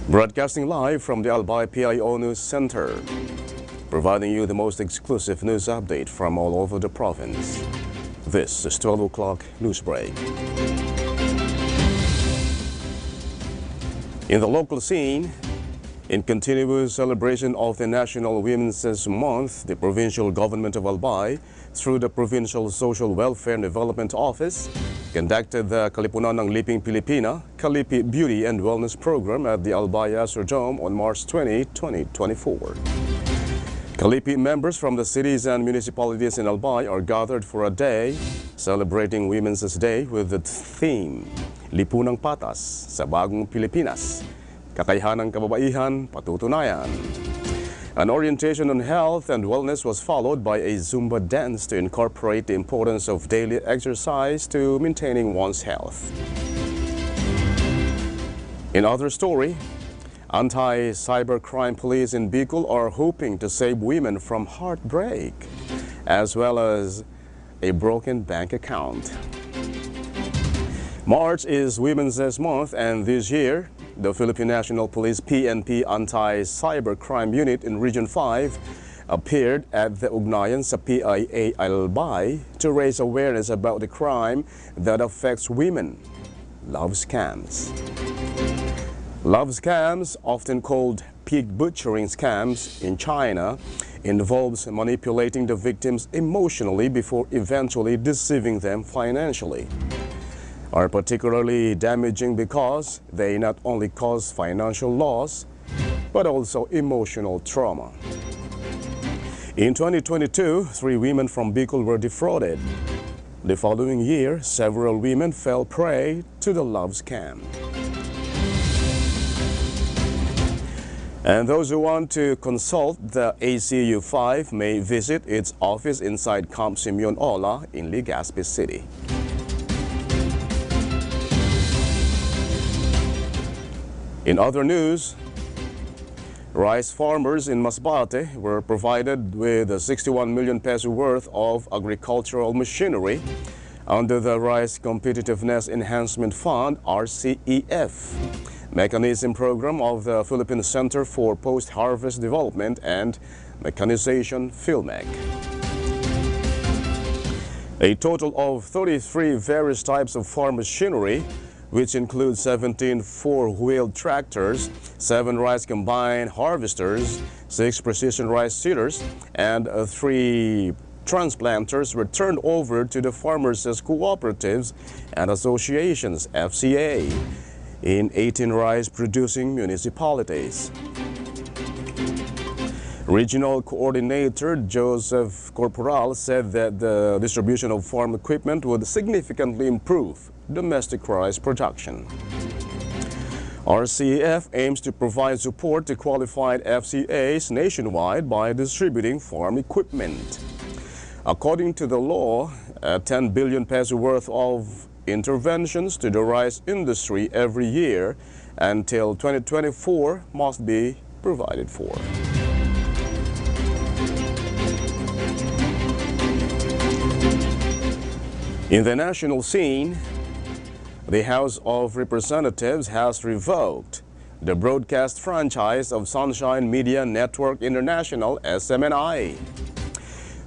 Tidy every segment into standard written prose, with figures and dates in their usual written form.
Broadcasting live from the Albay PIO News Center, providing you the most exclusive news update from all over the province. This is 12 o'clock Newsbreak. In the local scene, in continuous celebration of the National Women's Month, the provincial government of Albay, through the Provincial Social Welfare and Development Office, conducted the Kalipunan ng Liping Pilipina, Kalipi Beauty and Wellness Program at the Albay Astrodome on March 20, 2024. Kalipi members from the cities and municipalities in Albay are gathered for a day celebrating Women's Day with the theme, Lipunang Patas sa Bagong Pilipinas, Kakayahan ng Kababaihan, Patutunayan. An orientation on health and wellness was followed by a Zumba dance to incorporate the importance of daily exercise to maintaining one's health. In other story, anti-cybercrime police in Bicol are hoping to save women from heartbreak, as well as a broken bank account. March is Women's Month, and this year, the Philippine National Police PNP Anti-Cybercrime Unit in Region 5 appeared at the Ugnayan sa PIA Albay to raise awareness about the crime that affects women, love scams. Love scams, often called pig butchering scams in China, involves manipulating the victims emotionally before eventually deceiving them financially. Are particularly damaging because they not only cause financial loss, but also emotional trauma. In 2022, 3 women from Bicol were defrauded. The following year, several women fell prey to the love scam. And those who want to consult the ACU 5 may visit its office inside Camp Simeon Ola in Legazpi City. In other news, rice farmers in Masbate were provided with a 61 million peso worth of agricultural machinery under the Rice Competitiveness Enhancement Fund (RCEF) mechanism program of the Philippine Center for Post-Harvest Development and Mechanization (PhilMech). A total of 33 various types of farm machinery, which includes 17 four-wheeled tractors, 7 rice combine harvesters, 6 precision rice seeders, and 3 transplanters were turned over to the farmers as cooperatives and associations (FCA) in 18 rice-producing municipalities. Regional Coordinator Joseph Corporal said that the distribution of farm equipment would significantly improve domestic rice production. RCEF aims to provide support to qualified FCAs nationwide by distributing farm equipment. According to the law, 10 billion peso worth of interventions to the rice industry every year until 2024 must be provided for. In the national scene, the House of Representatives has revoked the broadcast franchise of Sunshine Media Network International (SMNI).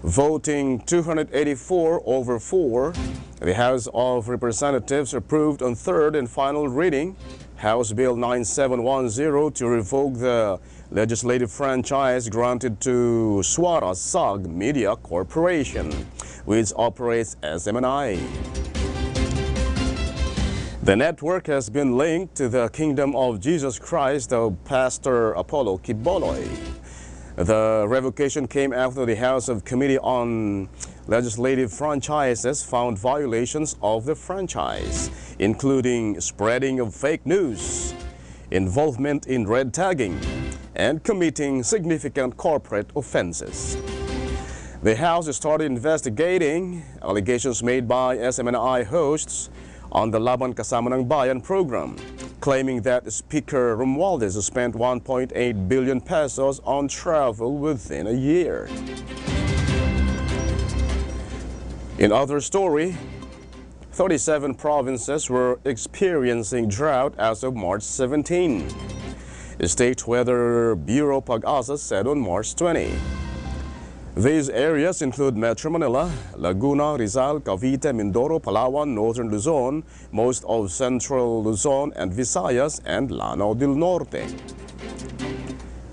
Voting 284-4, the House of Representatives approved on third and final reading House Bill 9710 to revoke the legislative franchise granted to Swara Sag Media Corporation, which operates SMNI. The network has been linked to the Kingdom of Jesus Christ of Pastor Apollo Kiboloy. The revocation came after the House of Committee on Legislative Franchises found violations of the franchise, including spreading of fake news, involvement in red tagging, and committing significant corporate offenses. The House started investigating allegations made by SMNI hosts on the Laban Kasama ng Bayan program, claiming that Speaker Romualdez spent 1.8 billion pesos on travel within a year. In other story, 37 provinces were experiencing drought as of March 17. the State Weather Bureau Pag-asa said on March 20. These areas include Metro Manila, Laguna, Rizal, Cavite, Mindoro, Palawan, Northern Luzon, most of Central Luzon and Visayas, and Lanao del Norte.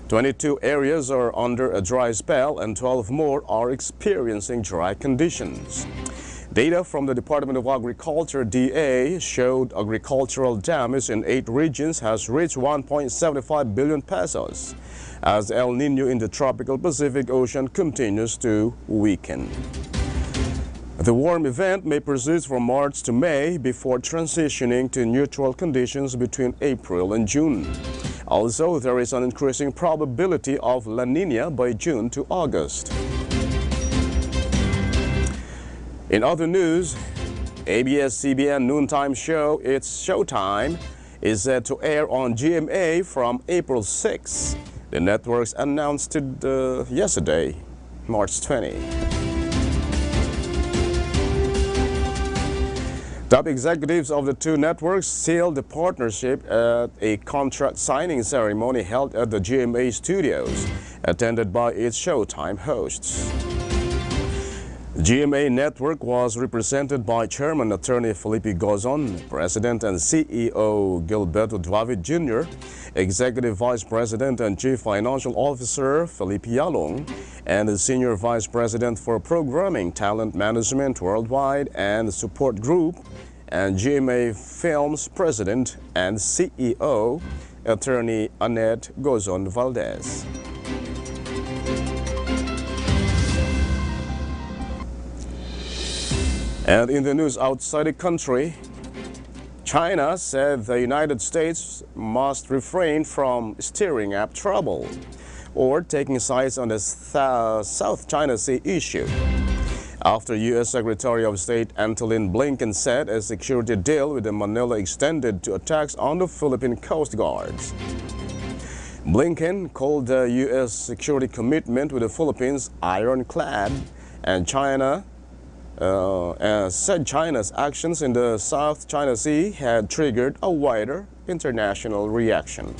22 areas are under a dry spell and 12 more are experiencing dry conditions. Data from the Department of Agriculture, DA, showed agricultural damage in 8 regions has reached 1.75 billion pesos as El Niño in the tropical Pacific Ocean continues to weaken. The warm event may persist from March to May before transitioning to neutral conditions between April and June. Also, there is an increasing probability of La Niña by June to August. In other news, ABS-CBN noontime show, It's Showtime, is set to air on GMA from April 6. The networks announced it yesterday, March 20. Top executives of the two networks sealed the partnership at a contract signing ceremony held at the GMA studios, attended by its Showtime hosts. GMA Network was represented by Chairman Attorney Felipe Gozon, President and CEO Gilberto David Jr., Executive Vice President and Chief Financial Officer Felipe Yalong, and the Senior Vice President for Programming, Talent Management Worldwide and Support Group, and GMA Films President and CEO, Attorney Annette Gozon Valdez. And in the news outside the country, China said the United States must refrain from stirring up trouble or taking sides on the South China Sea issue, after U.S. Secretary of State Antolin Blinken said a security deal with Manila extended to attacks on the Philippine Coast Guards. Blinken called the U.S. security commitment with the Philippines ironclad, and said China's actions in the South China Sea had triggered a wider international reaction.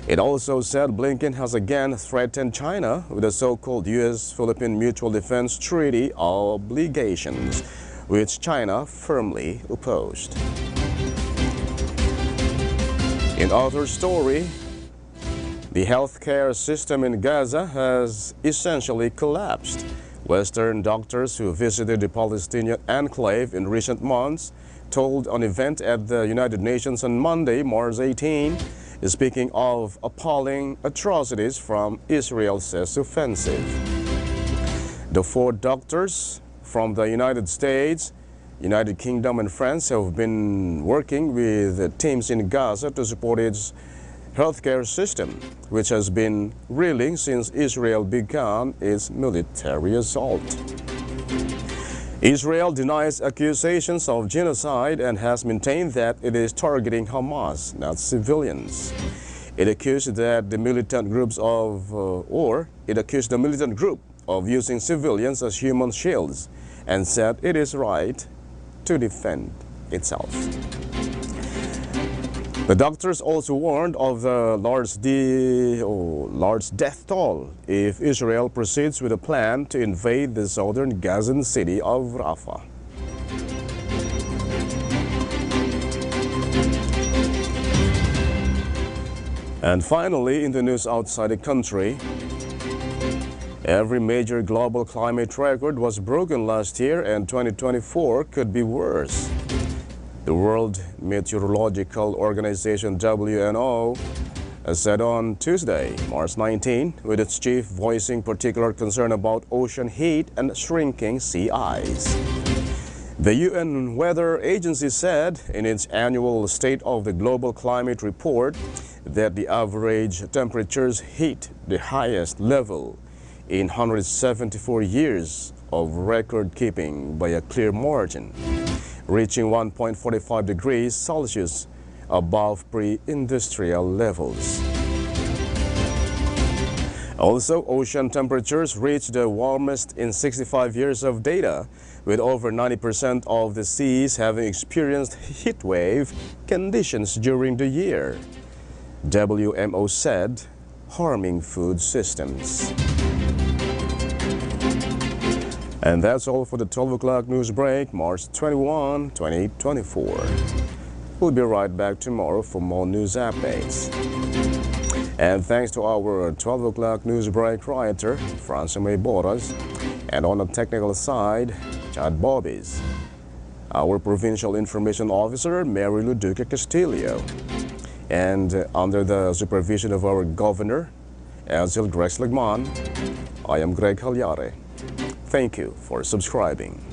It also said Blinken has again threatened China with the so-called U.S.-Philippine Mutual Defense Treaty obligations, which China firmly opposed. In other story, the healthcare system in Gaza has essentially collapsed. Western doctors who visited the Palestinian enclave in recent months told an event at the United Nations on Monday, March 18, speaking of appalling atrocities from Israel's offensive. The 4 doctors from the United States, United Kingdom and France have been working with teams in Gaza to support its healthcare system, which has been reeling since Israel began its military assault. Israel denies accusations of genocide and has maintained that it is targeting Hamas, not civilians. It accused the militant group of using civilians as human shields and said it is right to defend itself. The doctors also warned of the large death toll if Israel proceeds with a plan to invade the southern Gazan city of Rafah. And finally, in the news outside the country, every major global climate record was broken last year, and 2024 could be worse. The World Meteorological Organization, WMO, said on Tuesday, March 19, with its chief voicing particular concern about ocean heat and shrinking sea ice. The UN Weather Agency said in its annual State of the Global Climate Report that the average temperatures hit the highest level in 174 years of record keeping by a clear margin, reaching 1.45 degrees Celsius above pre-industrial levels. Also, ocean temperatures reached the warmest in 65 years of data, with over 90% of the seas having experienced heat wave conditions during the year. WMO said, harming food systems. And that's all for the 12 o'clock news break, March 21, 2024. We'll be right back tomorrow for more news updates. And thanks to our 12 o'clock news break writer, Francine Boras, and on the technical side, Chad Bobbies, our provincial information officer, Mary Luduca Castillo, and under the supervision of our governor, Elsil Grex Legman, I am Greg Hallare. Thank you for subscribing.